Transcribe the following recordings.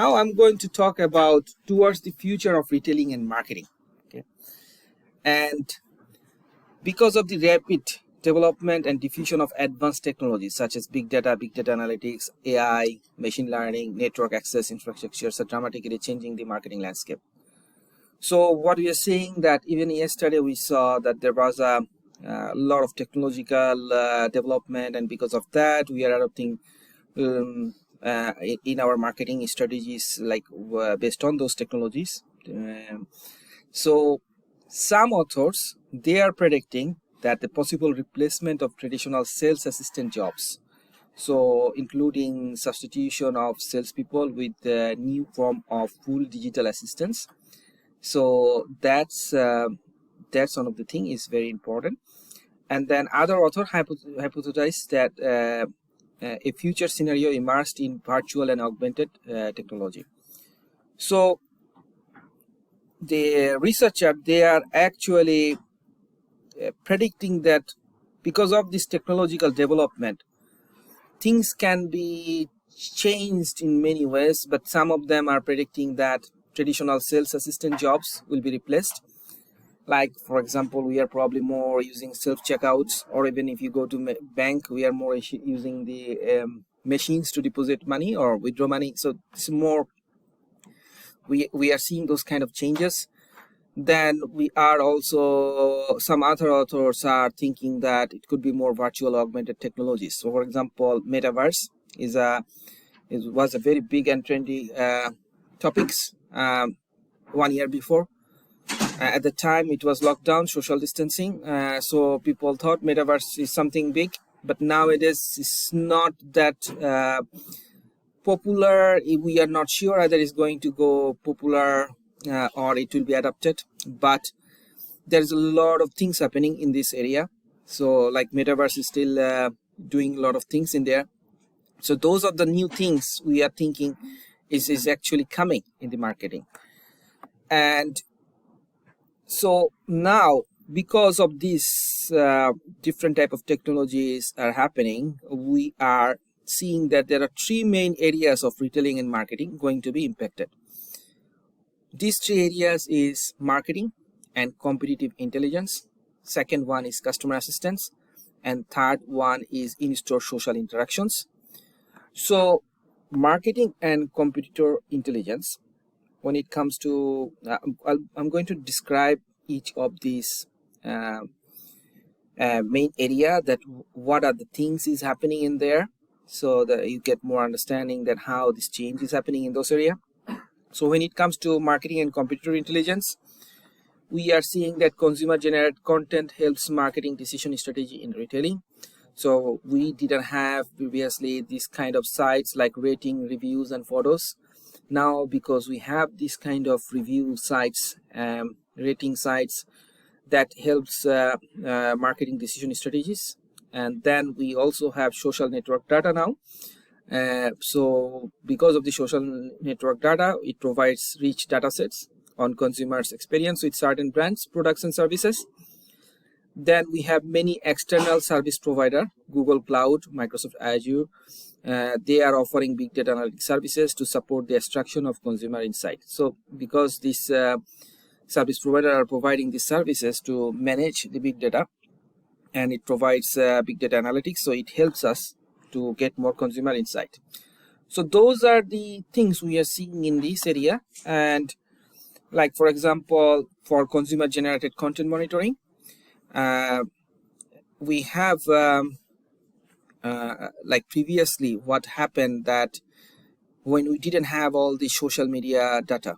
Now I'm going to talk about towards the future of retailing and marketing. Okay, and because of the rapid development and diffusion of advanced technologies such as big data analytics, AI, machine learning, network access infrastructures are dramatically changing the marketing landscape. So what we are seeing that even yesterday we saw that there was a lot of technological development, and because of that we are adopting in our marketing strategies like based on those technologies. So some authors, they are predicting that the possible replacement of traditional sales assistant jobs, so including substitution of salespeople with the new form of full digital assistants. So that's one of the thing is very important. And then other author hypothesized that a future scenario immersed in virtual and augmented technology. So the researcher, they are actually predicting that because of this technological development, things can be changed in many ways, but some of them are predicting that traditional sales assistant jobs will be replaced. Like, for example, we are probably more using self-checkouts, or even if you go to bank, we are more using the machines to deposit money or withdraw money. So it's more, we are seeing those kind of changes. Then we are also, some other authors are thinking that it could be more virtual augmented technologies. So for example, metaverse was a very big and trendy topics 1 year before. At the time it was lockdown, social distancing, so people thought metaverse is something big, but nowadays it's not that popular. We are not sure whether it's going to go popular or it will be adopted, but there's a lot of things happening in this area. So like metaverse is still doing a lot of things in there. So those are the new things we are thinking is actually coming in the marketing. And so now, because of these different type of technologies are happening, we are seeing that there are three main areas of retailing and marketing going to be impacted. These three areas is marketing and competitive intelligence. Second one is customer assistance, and third one is in-store social interactions. So marketing and competitor intelligence, when it comes to I'm going to describe each of these main area, that what are the things is happening in there, so that you get more understanding that how this change is happening in those area. So when it comes to marketing and competitor intelligence, we are seeing that consumer generated content helps marketing decision strategy in retailing. So we didn't have previously this kind of sites like rating, reviews and photos. Now because we have this kind of review sites, rating sites, that helps marketing decision strategies. And then we also have social network data now. So because of the social network data, it provides rich data sets on consumers' experience with certain brands, products and services. Then we have many external service provider, Google Cloud, Microsoft Azure. They are offering big data analytics services to support the extraction of consumer insight. So because these service provider are providing these services to manage the big data, and it provides big data analytics, so it helps us to get more consumer insight. So those are the things we are seeing in this area. And like, for example, for consumer generated content monitoring, we have like previously what happened, that when we didn't have all the social media data,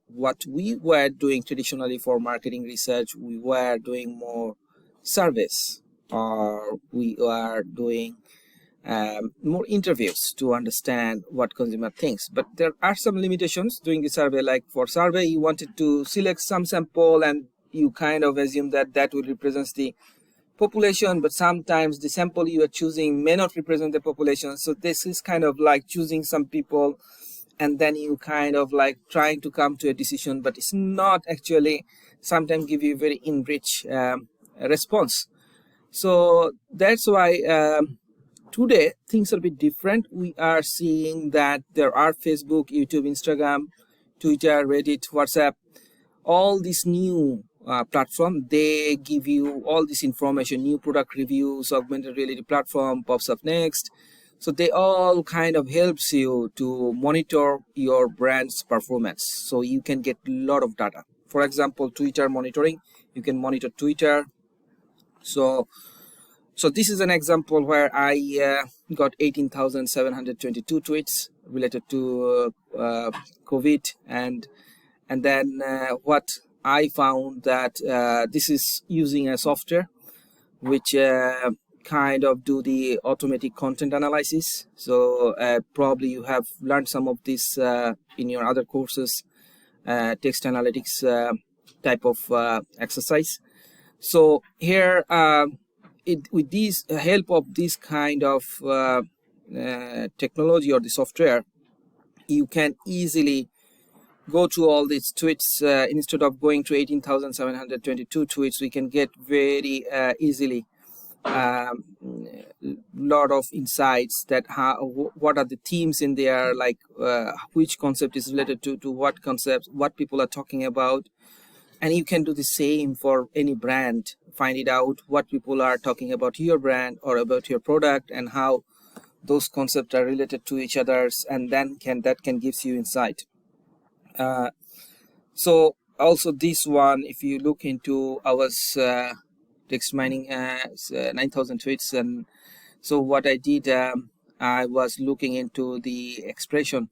what we were doing traditionally for marketing research, we were doing more surveys, or we are doing more interviews to understand what consumer thinks. But there are some limitations doing the survey. Like for survey, you wanted to select some sample and you kind of assume that that will represent the population, but sometimes the sample you are choosing may not represent the population. So this is kind of like choosing some people and then you kind of like trying to come to a decision, but it's not actually sometimes give you very enriched response. So that's why Today things are a bit different. We are seeing that there are Facebook, YouTube, Instagram, Twitter, Reddit, WhatsApp, all these new platform. They give you all this information, new product reviews, augmented reality platform pops up next. So they all kind of helps you to monitor your brand's performance, so you can get a lot of data. For example, Twitter monitoring, you can monitor Twitter. So this is an example where I got 18,722 tweets related to COVID, and then what I found that this is using a software which kind of do the automatic content analysis. So probably you have learned some of this in your other courses, text analytics type of exercise. So here, with this help of this kind of technology or the software, you can easily go to all these tweets. Instead of going to 18,722 tweets, we can get very easily lot of insights that what are the themes in there, like which concept is related to what concepts, what people are talking about. And you can do the same for any brand, find it out what people are talking about your brand or about your product, and how those concepts are related to each other's, and then that can gives you insight. So also this one, if you look into, I was text mining 9,000 tweets, and so what I did, I was looking into the expression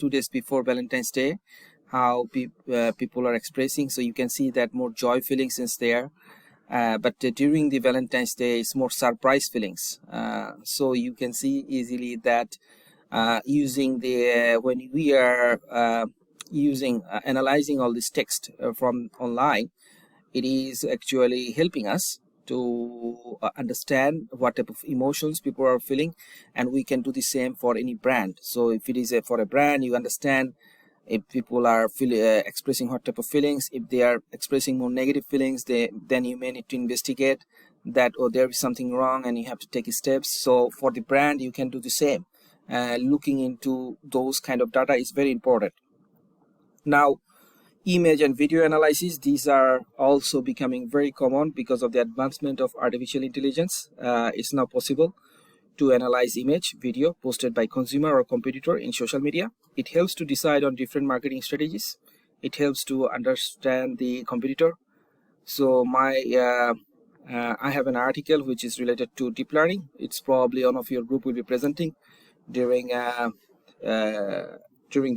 2 days before Valentine's Day, how people are expressing. So you can see that more joy feelings is there, but during the Valentine's Day it's more surprise feelings. So you can see easily that using the when we are using analyzing all this text from online, it is actually helping us to understand what type of emotions people are feeling, and we can do the same for any brand. So if it is for a brand, you understand if people are expressing what type of feelings. If they are expressing more negative feelings, then you may need to investigate that, or there is something wrong and you have to take steps. So for the brand, you can do the same. Looking into those kind of data is very important. Now, image and video analysis, these are also becoming very common because of the advancement of artificial intelligence. It's now possible to analyze image, video posted by consumer or competitor in social media. It helps to decide on different marketing strategies. It helps to understand the competitor. So I have an article which is related to deep learning. It's probably one of your group will be presenting during the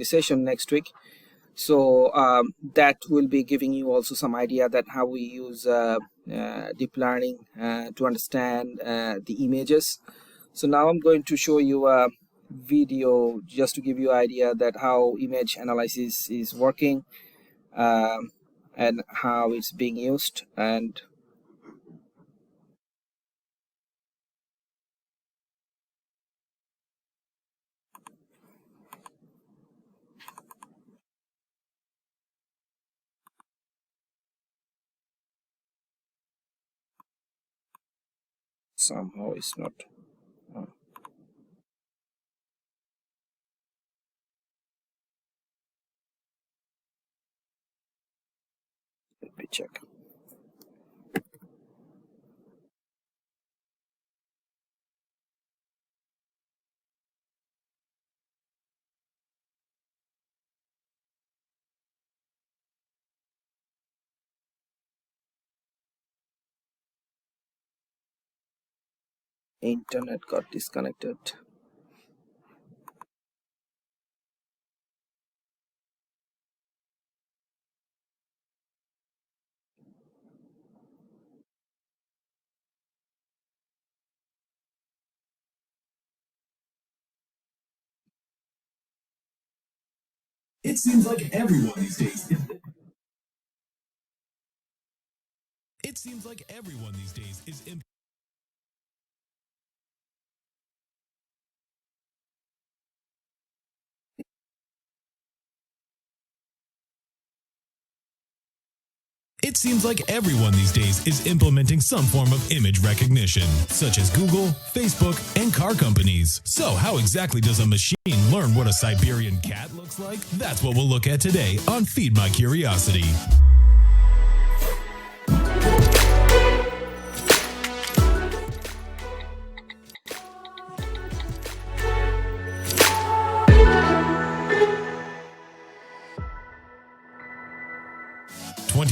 session next week. So that will be giving you also some idea that how we use deep learning to understand the images. So now I'm going to show you a video just to give you idea that how image analysis is working and how it's being used. And somehow it's not let me check. Internet got disconnected. It seems like everyone these days. It seems like everyone these days is. It seems like everyone these days is implementing some form of image recognition, such as Google, Facebook, and car companies. So how exactly does a machine learn what a Siberian cat looks like? That's what we'll look at today on Feed My Curiosity.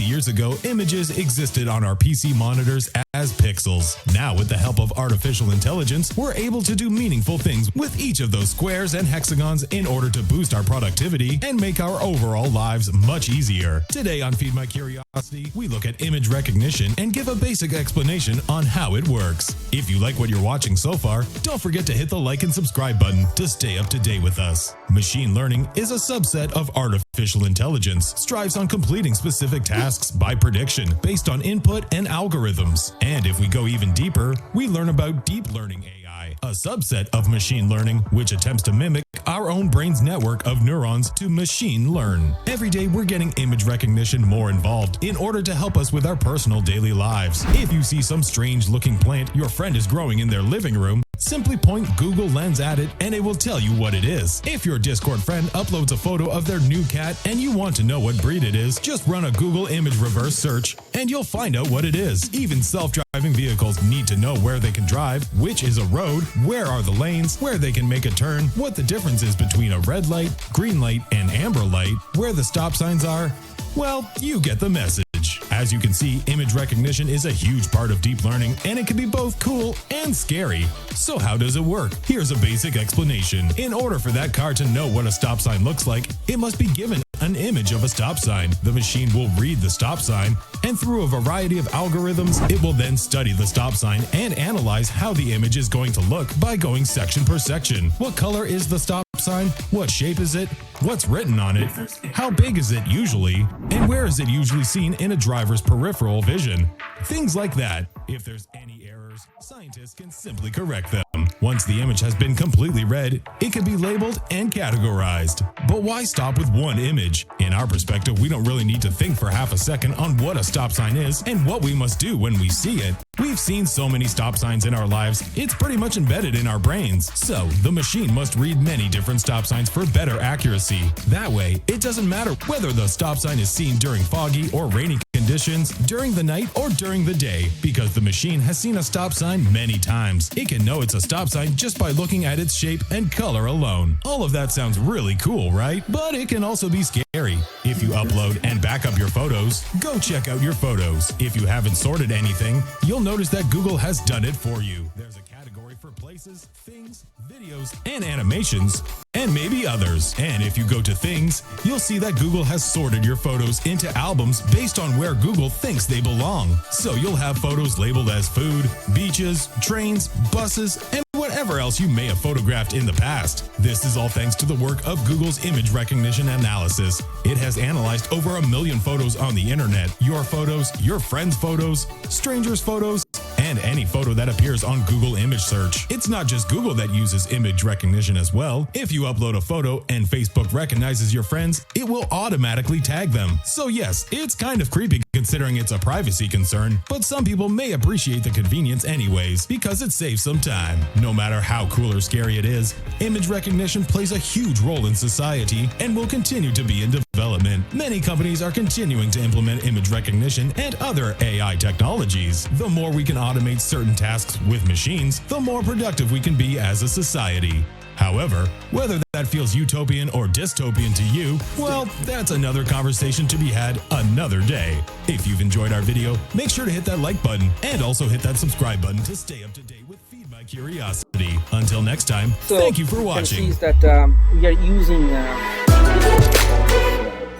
Years ago, images existed on our PC monitors as pixels. Now, with the help of artificial intelligence, we're able to do meaningful things with each of those squares and hexagons in order to boost our productivity and make our overall lives much easier. Today on Feed My Curiosity, we look at image recognition and give a basic explanation on how it works. If you like what you're watching so far, don't forget to hit the like and subscribe button to stay up to date with us. Machine learning is a subset of artificial intelligence, strives on completing specific tasks by prediction based on input and algorithms. And if we go even deeper, we learn about deep learning AI, a subset of machine learning which attempts to mimic our own brain's network of neurons to machine learn. Every day we're getting image recognition more involved in order to help us with our personal daily lives. If you see some strange looking plant your friend is growing in their living room, simply point Google Lens at it and it will tell you what it is. If your Discord friend uploads a photo of their new cat and you want to know what breed it is, just run a Google image reverse search and you'll find out what it is. Even self-driving vehicles need to know where they can drive, which is a road, where are the lanes, where they can make a turn, what the difference is between a red light, green light, and amber light, where the stop signs are. Well, you get the message. As you can see, image recognition is a huge part of deep learning, and it can be both cool and scary. So how does it work? Here's a basic explanation. In order for that car to know what a stop sign looks like, it must be given an image of a stop sign. The machine will read the stop sign, and through a variety of algorithms, it will then study the stop sign and analyze how the image is going to look by going section per section. What color is the stop sign? What shape is it? What's written on it? How big is it usually? And where is it usually seen in a driver's peripheral vision? Things like that. If there's any errors, scientists can simply correct them. Once the image has been completely read, it can be labeled and categorized. But why stop with one image? In our perspective, we don't really need to think for half a second on what a stop sign is and what we must do when we see it. We've seen so many stop signs in our lives, it's pretty much embedded in our brains. So, the machine must read many different stop signs for better accuracy. That way, it doesn't matter whether the stop sign is seen during foggy or rainy conditions, during the night, or during the day, because the machine has seen a stop sign many times. It can know it's a stop sign just by looking at its shape and color alone. All of that sounds really cool, right? But it can also be scary. If you upload and back up your photos, go check out your photos. If you haven't sorted anything, you'll notice that Google has done it for you. There's a category for places, things, videos, and animations, and maybe others. And if you go to things, you'll see that Google has sorted your photos into albums based on where Google thinks they belong. So you'll have photos labeled as food, beaches, trains, buses, and whatever else you may have photographed in the past. This is all thanks to the work of Google's image recognition analysis. It has analyzed over 1 million photos on the internet, your photos, your friends' photos, strangers' photos, and any photo that appears on Google image search. It's not just Google that uses image recognition as well. If you upload a photo and Facebook recognizes your friends, it will automatically tag them. So yes, it's kind of creepy considering it's a privacy concern, but some people may appreciate the convenience anyways because it saves some time. No matter how cool or scary it is, image recognition plays a huge role in society and will continue to be in development. Many companies are continuing to implement image recognition and other AI technologies. The more we can automate certain tasks with machines, the more productive we can be as a society. However, whether that feels utopian or dystopian to you, well, that's another conversation to be had another day. If you've enjoyed our video, make sure to hit that like button and also hit that subscribe button to stay up to date with Feed My Curiosity. Until next time, thank you for watching. You can see that we are using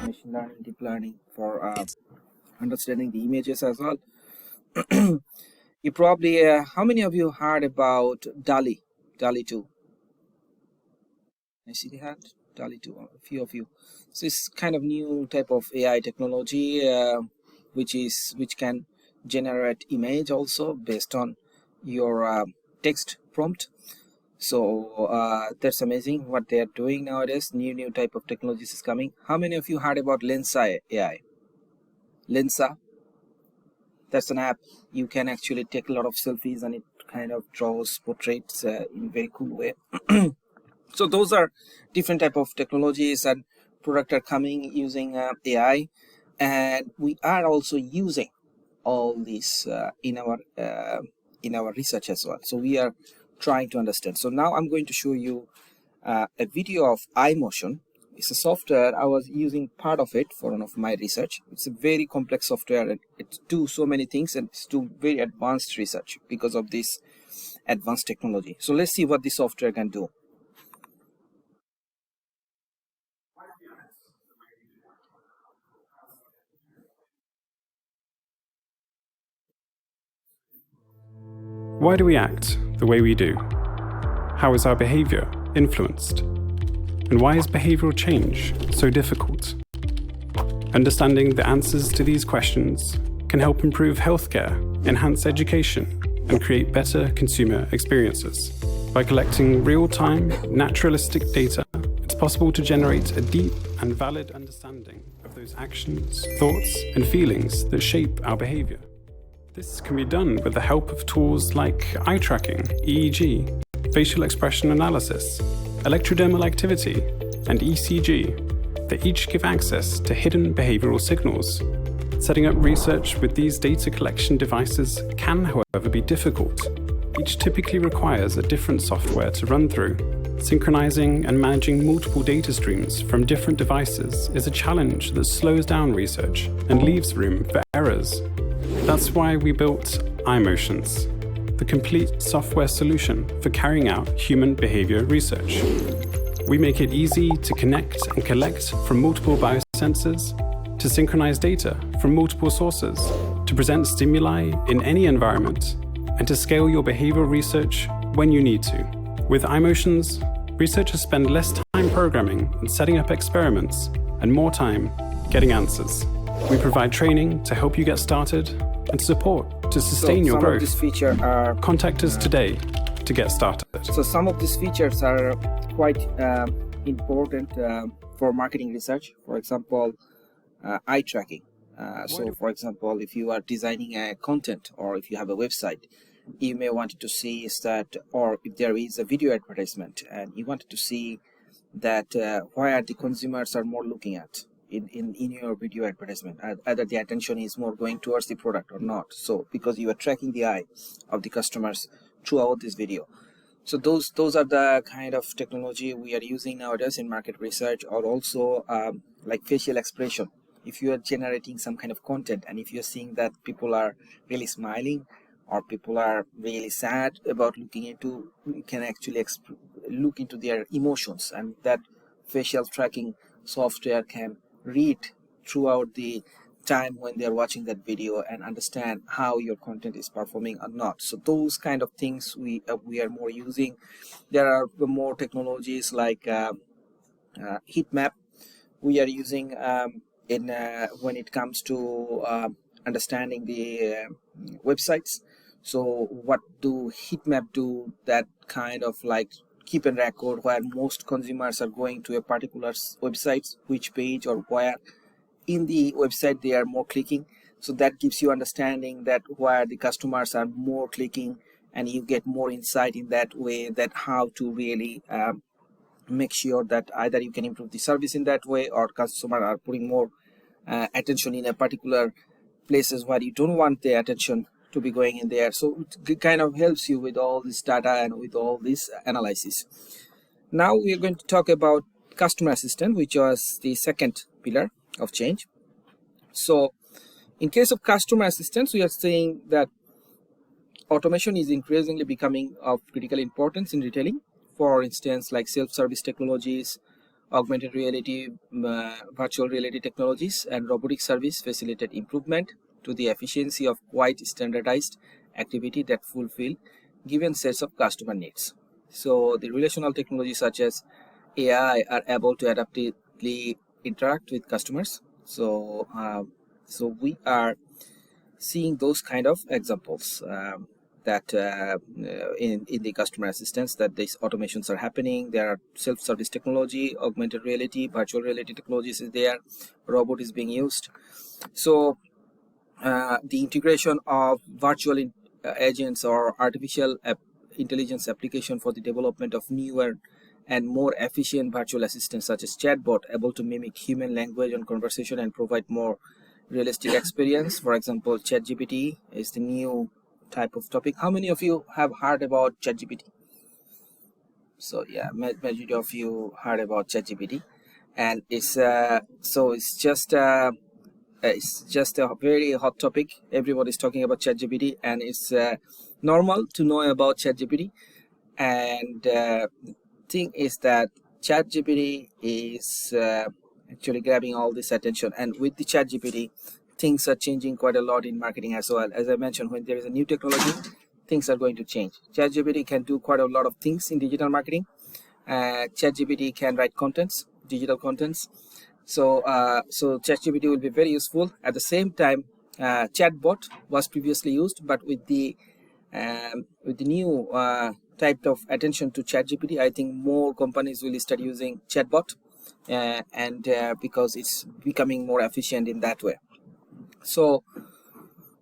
machine learning, deep learning for understanding the images as well. You probably, how many of you heard about DALL-E 2? I see the hand, DALL-E 2, a few of you. So it's kind of new type of AI technology, which can generate image also based on your text prompt. So that's amazing what they are doing nowadays. New type of technologies is coming. How many of you heard about Lensa AI? Lensa? That's an app. You can actually take a lot of selfies and it kind of draws portraits in a very cool way. So those are different type of technologies and products are coming using AI, and we are also using all these in our research as well. So we are trying to understand. So now I'm going to show you a video of iMotion. It's a software. I was using part of it for one of my research. It's a very complex software and it does so many things and it's do very advanced research because of this advanced technology. So let's see what this software can do. Why do we act the way we do? How is our behavior influenced? And why is behavioral change so difficult? Understanding the answers to these questions can help improve healthcare, enhance education, and create better consumer experiences. By collecting real-time, naturalistic data, it's possible to generate a deep and valid understanding of those actions, thoughts, and feelings that shape our behavior. This can be done with the help of tools like eye tracking, EEG, facial expression analysis, electrodermal activity, and ECG that each give access to hidden behavioral signals. Setting up research with these data collection devices can, however, be difficult. Each typically requires a different software to run through. Synchronizing and managing multiple data streams from different devices is a challenge that slows down research and leaves room for errors. That's why we built iMotions, the complete software solution for carrying out human behavior research. We make it easy to connect and collect from multiple biosensors, to synchronize data from multiple sources, to present stimuli in any environment, and to scale your behavioral research when you need to. With iMotions, researchers spend less time programming and setting up experiments, and more time getting answers. We provide training to help you get started and support to sustain your growth. Some of these features are Contact us today to get started. So some of these features are quite important for marketing research. For example, eye tracking. So for example, if you are designing a content or if you have a website, you may want to see is that, or if there is a video advertisement and you wanted to see that where the consumers are more looking at in your video advertisement, either the attention is more going towards the product or not. So because you are tracking the eye of the customers throughout this video. So those are the kind of technology we are using nowadays in market research, or also like facial expression. If you are generating some kind of content and if you're seeing that people are really smiling or people are really sad about looking into, you can actually look into their emotions, and that facial tracking software can read throughout the time when they're watching that video and understand how your content is performing or not. So those kind of things we are more using. There are more technologies like heat map we are using when it comes to understanding the websites. So what do heat map do? That kind of like keep a record where most consumers are going to a particular website, which page or where in the website they are more clicking. So that gives you understanding that where the customers are more clicking, and you get more insight in that way, that how to really make sure that either you can improve the service in that way, or customers are putting more attention in a particular places where you don't want the attention to be going in there. So it kind of helps you with all this data and with all this analysis. Now we are going to talk about customer assistant, which was the second pillar of change. So in case of customer assistance, we are saying that automation is increasingly becoming of critical importance in retailing. For instance, like self-service technologies, augmented reality, virtual reality technologies, and robotic service facilitate improvement to the efficiency of quite standardized activity that fulfill given sets of customer needs. So the relational technologies such as AI are able to adaptively interact with customers. So we are seeing those kind of examples that in the customer assistance, that these automations are happening. There are self-service technology, augmented reality, virtual reality technologies is there, robot is being used. So the integration of virtual agents or artificial intelligence application for the development of newer and more efficient virtual assistants such as chatbot, able to mimic human language and conversation and provide more realistic experience. For example, ChatGPT is the new type of topic. How many of you have heard about ChatGPT? So yeah, majority of you heard about ChatGPT, and it's just a very hot topic. Everybody's talking about ChatGPT, and it's normal to know about ChatGPT. And the thing is that ChatGPT is actually grabbing all this attention, and with the ChatGPT, things are changing quite a lot in marketing as well. As I mentioned, when there is a new technology, things are going to change. ChatGPT can do quite a lot of things in digital marketing. ChatGPT can write contents, digital contents. So ChatGPT will be very useful. At the same time, Chatbot was previously used, but with the new type of attention to ChatGPT, I think more companies will start using Chatbot, because it's becoming more efficient in that way. So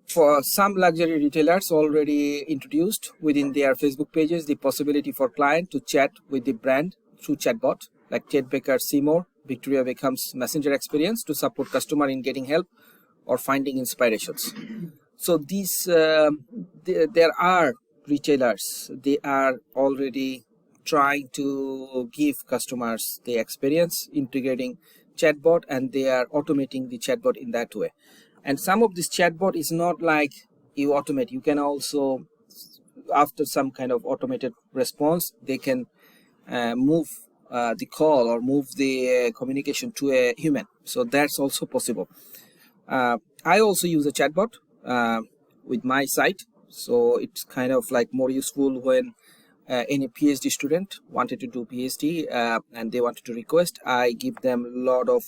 for some luxury retailers already introduced within their Facebook pages the possibility for client to chat with the brand through chatbot, like Ted Baker Seymour, Victoria Beckham's messenger experience to support customer in getting help or finding inspirations. So these there are retailers, they are already trying to give customers the experience integrating chatbot, and they are automating the chatbot in that way. And some of this chatbot is not like you automate. You can also, after some kind of automated response, they can move the call or move the communication to a human. So that's also possible. I also use a chatbot with my site. So it's kind of like more useful when any PhD student wanted to do PhD and they wanted to request. I give them a lot of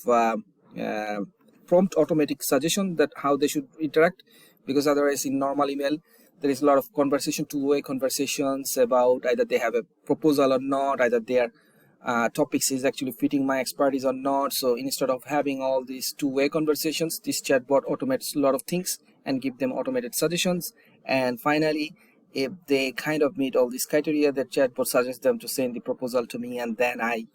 prompt automatic suggestion that how they should interact, because otherwise in normal email there is a lot of conversation, two-way conversations about either they have a proposal or not, either their topics is actually fitting my expertise or not. So instead of having all these two-way conversations, this chatbot automates a lot of things and give them automated suggestions. And finally, if they kind of meet all these criteria, the chatbot suggests them to send the proposal to me, and then I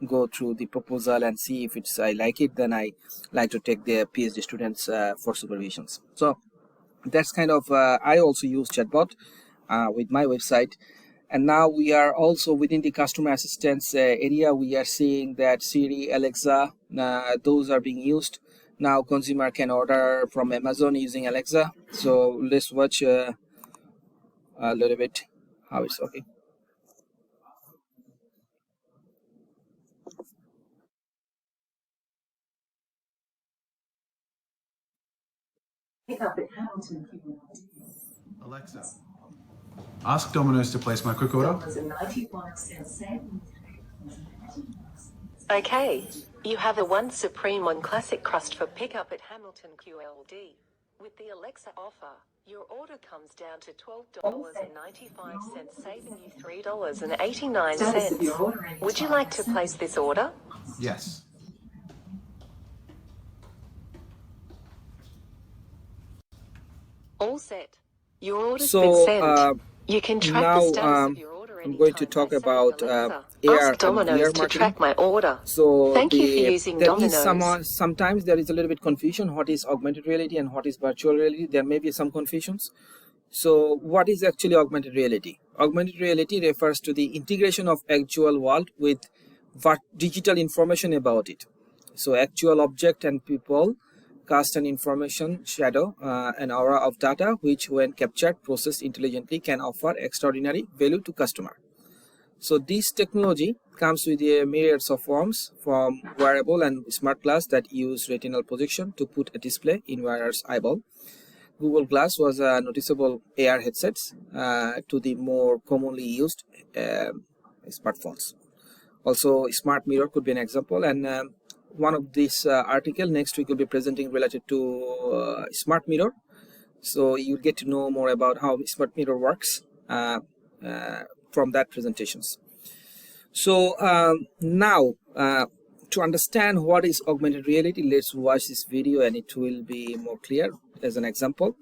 go through the proposal and see if I like it, then I like to take the PhD students for supervisions. So that's kind of I also use chatbot with my website. And now we are also within the customer assistance area. We are seeing that Siri, Alexa, those are being used. Now consumer can order from Amazon using Alexa. So let's watch a little bit how it's working. Alexa, ask Domino's to place my quick order. Okay, you have a 1 Supreme on Classic Crust for pickup at Hamilton QLD. With the Alexa offer, your order comes down to $12.95, saving you $3.89. Would you like to place this order? Yes. All set. Your order's been sent. You can track now, the status of your order I'm going to talk about AR and Domino's VR to marketing. track my order. So Thank you for using Domino's. Sometimes there is a little bit confusion. What is augmented reality and what is virtual reality? There may be some confusions. So what is actually augmented reality? Augmented reality refers to the integration of actual world with digital information about it. So actual object and people cast an information shadow, an aura of data, which when captured, processed intelligently, can offer extraordinary value to customer. So this technology comes with a myriads of forms, from wearable and smart glass that use retinal projection to put a display in wearer's eyeball. Google Glass was a noticeable AR headsets to the more commonly used smartphones. Also, smart mirror could be an example, and one of this article next week will be presenting related to smart mirror. So you get to know more about how smart mirror works from that presentations. So now to understand what is augmented reality, let's watch this video and it will be more clear. as an example.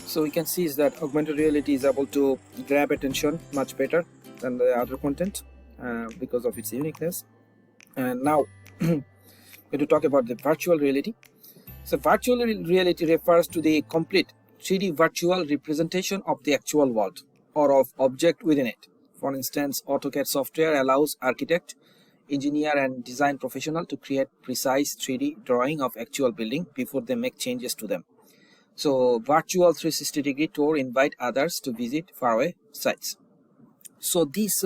So we can see is that augmented reality is able to grab attention much better than the other content because of its uniqueness. And now we're going to talk about the virtual reality. So virtual reality refers to the complete 3D virtual representation of the actual world or of object within it. For instance, AutoCAD software allows architect, engineer and design professional to create precise 3D drawing of actual building before they make changes to them. So virtual 360-degree tour invite others to visit faraway sites. So this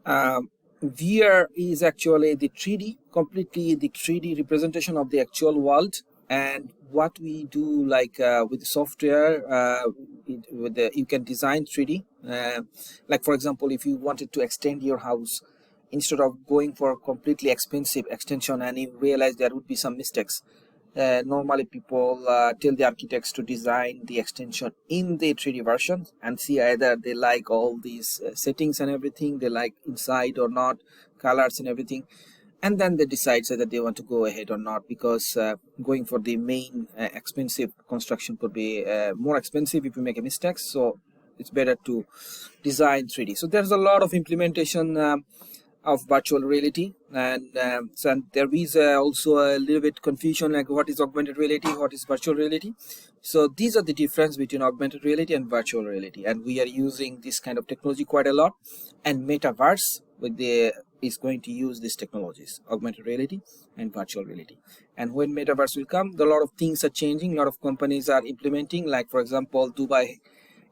VR is actually the 3D, completely the 3D representation of the actual world. And what we do, like with the software, you can design 3D. Like for example, if you wanted to extend your house, instead of going for a completely expensive extension and you realize there would be some mistakes, normally people tell the architects to design the extension in the 3D version and see either they like all these settings and everything, they like inside or not, colors and everything, and then they decide whether they want to go ahead or not, because going for the main expensive construction could be more expensive if you make a mistake. So it's better to design 3D. So there's a lot of implementation of virtual reality, and so there is also a little bit confusion, like what is augmented reality, what is virtual reality. So these are the difference between augmented reality and virtual reality, and we are using this kind of technology quite a lot. And metaverse is going to use these technologies, augmented reality and virtual reality. And when metaverse will come, a lot of things are changing, a lot of companies are implementing, like for example Dubai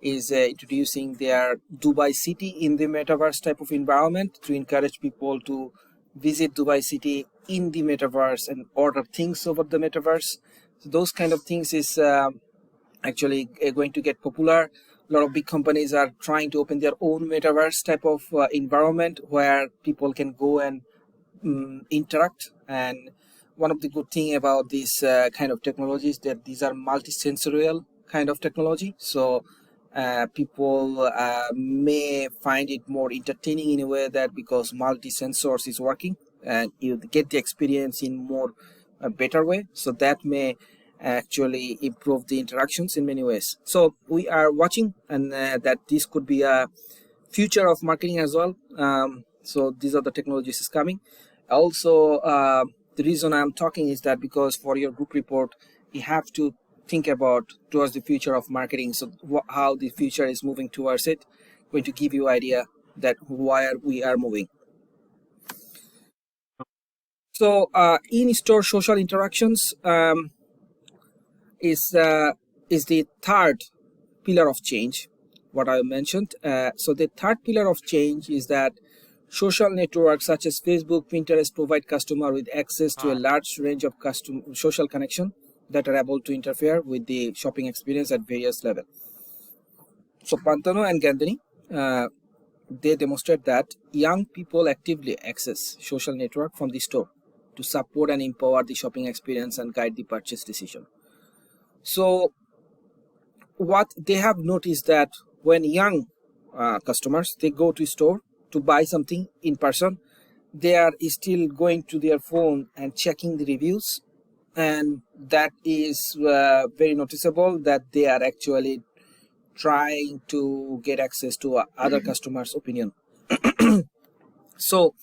is introducing their Dubai city in the metaverse type of environment to encourage people to visit Dubai city in the metaverse and order things over the metaverse. So those kind of things is actually going to get popular. A lot of big companies are trying to open their own metaverse type of environment where people can go and interact. And one of the good thing about this kind of technology is that these are multi-sensorial kind of technology. So people may find it more entertaining in a way that because multi-sensors is working and you get the experience in more better way. So that may actually improve the interactions in many ways. So we are watching, and that this could be a future of marketing as well. So these are the technologies is coming. Also, the reason I'm talking is that because for your group report, you have to think about towards the future of marketing. So how the future is moving towards it, going to give you idea that where we are moving. So in-store social interactions is the third pillar of change, what I mentioned. So the third pillar of change is that social networks such as Facebook, Pinterest provide customer with access to a large range of social connection that are able to interfere with the shopping experience at various levels. So Pantano and Gandini, they demonstrate that young people actively access social network from the store to support and empower the shopping experience and guide the purchase decision. So what they have noticed that when young customers, they go to store to buy something in person, they are still going to their phone and checking the reviews, and that is very noticeable that they are actually trying to get access to other customers' opinion. So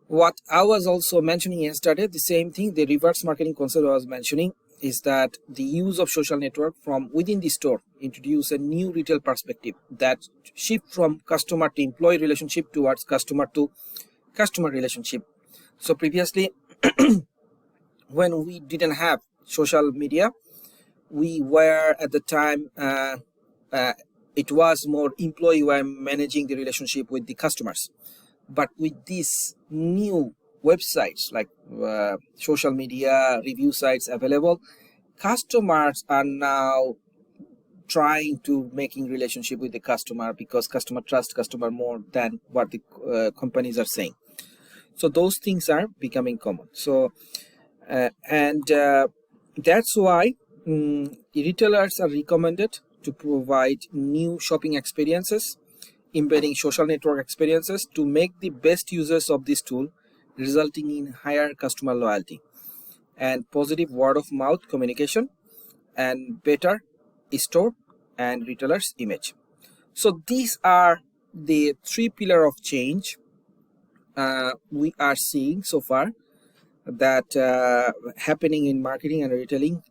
what I was also mentioning yesterday, the same thing, the reverse marketing concept I was mentioning, is that the use of social network from within the store introduce a new retail perspective that shift from customer to employee relationship towards customer to customer relationship. So previously, when we didn't have social media, we were at the time, it was more employee were managing the relationship with the customers. But with these new websites like social media review sites available, customers are now trying to making relationship with the customer because customer trust customer more than what the companies are saying. So those things are becoming common. So that's why retailers are recommended to provide new shopping experiences, embedding social network experiences to make the best users of this tool, resulting in higher customer loyalty and positive word of mouth communication and better store and retailers image. So these are the three pillars of change we are seeing so far that happening in marketing and retailing